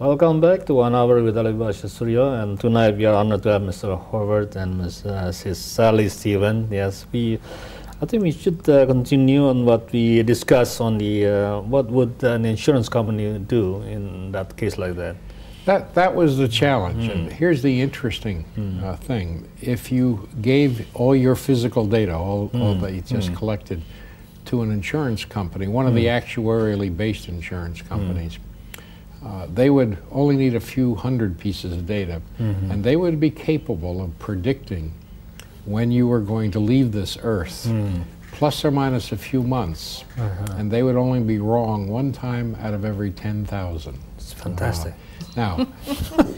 Welcome back to 1 Hour with Alibaba Studio, and tonight we are honored to have Mr. Howard and Ms. Sally Steven. Yes, I think we should continue on what we discussed on the what would an insurance company do in that case like that. That was the challenge, and here's the interesting thing. If you gave all your physical data, all that you just collected, to an insurance company, one of the actuarially based insurance companies, they would only need a few hundred pieces of data, and they would be capable of predicting when you were going to leave this earth, plus or minus a few months, and they would only be wrong one time out of every 10,000. It's fantastic. Now,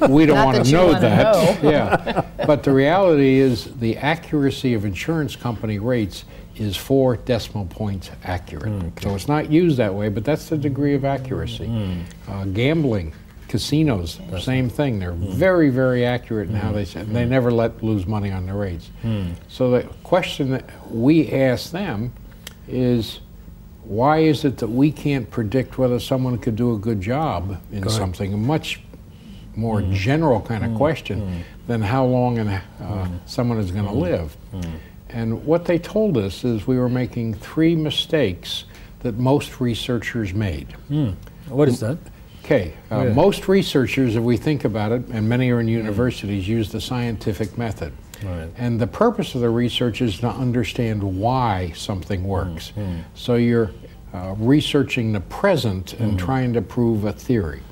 we don't want to know that. Yeah, but the reality is the accuracy of insurance company rates is 4 decimal points accurate. So it's not used that way, but that's the degree of accuracy. Gambling, casinos, same thing. They're very, very accurate in how they say, and they never let lose money on the rates. So the question that we ask them is, why is it that we can't predict whether someone could do a good job in something? A much more general kind of question than how long someone is going to live. And what they told us is we were making 3 mistakes that most researchers made. What is that? Okay, most researchers, if we think about it, and many are in universities, use the scientific method. Right. And the purpose of the research is to understand why something works. So you're researching the present and trying to prove a theory.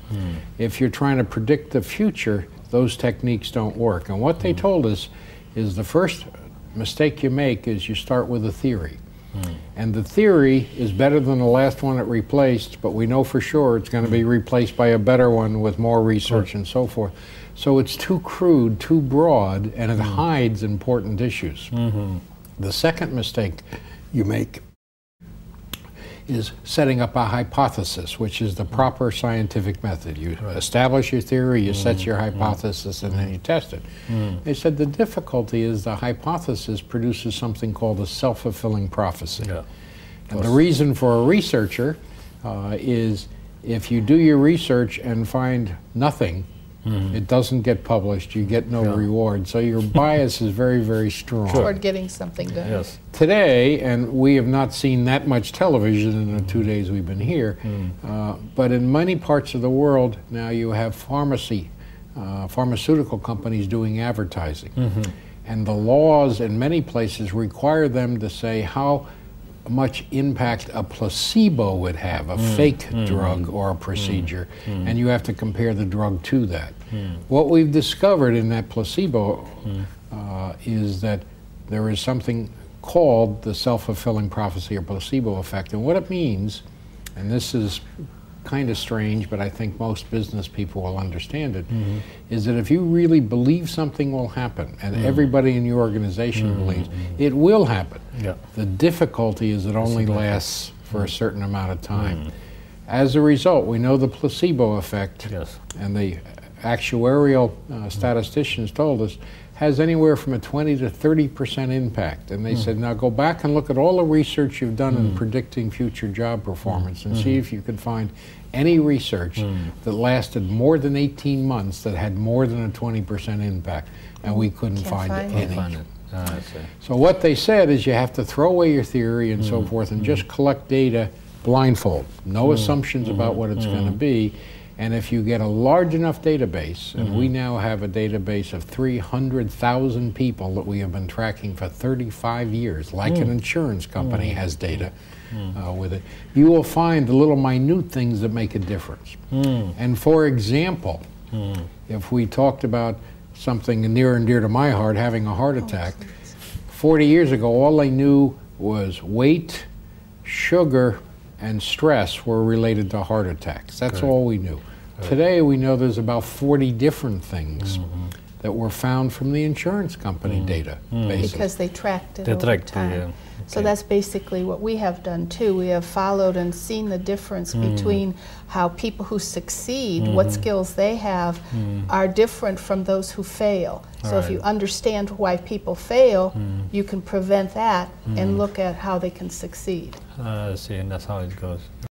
If you're trying to predict the future, those techniques don't work. And what they told us is the first mistake you make is you start with a theory. And the theory is better than the last one it replaced, but we know for sure it's going to be replaced by a better one with more research and so forth. So it's too crude, too broad, and it hides important issues. The second mistake you make is setting up a hypothesis, which is the proper scientific method. You establish your theory, you set your hypothesis, and then you test it. They said the difficulty is the hypothesis produces something called a self-fulfilling prophecy. And the reason for a researcher is if you do your research and find nothing, it doesn't get published, you get no reward. So your bias is very, very strong. Toward getting something done. Yes. Today, and we have not seen that much television in the 2 days we've been here, but in many parts of the world now you have pharmaceutical companies doing advertising. And the laws in many places require them to say how much impact a placebo would have, a fake drug or a procedure, and you have to compare the drug to that. What we've discovered in that placebo is that there is something called the self-fulfilling prophecy or placebo effect, and what it means, and this is kind of strange, but I think most business people will understand it, is that if you really believe something will happen, and everybody in your organization believes, it will happen. The difficulty is it only lasts for a certain amount of time. As a result, we know the placebo effect, and the actuarial statisticians told us, has anywhere from a 20 to 30% impact. And they said, now go back and look at all the research you've done in predicting future job performance and see if you can find any research that lasted more than 18 months that had more than a 20% impact. And we couldn't find any. So what they said is you have to throw away your theory and so forth and just collect data blindfold. No assumptions about what it's going to be. And if you get a large enough database, and we now have a database of 300,000 people that we have been tracking for 35 years, like an insurance company has data with it, you will find the little minute things that make a difference. And for example, if we talked about something near and dear to my heart, having a heart attack, 40 years ago, all they knew was weight, sugar, and stress were related to heart attacks. That's all we knew. Today we know there's about 40 different things that were found from the insurance company data. Because they tracked it over time. So that's basically what we have done too. We have followed and seen the difference between how people who succeed, what skills they have, are different from those who fail. So if you understand why people fail, you can prevent that and look at how they can succeed. I see, and that's how it goes.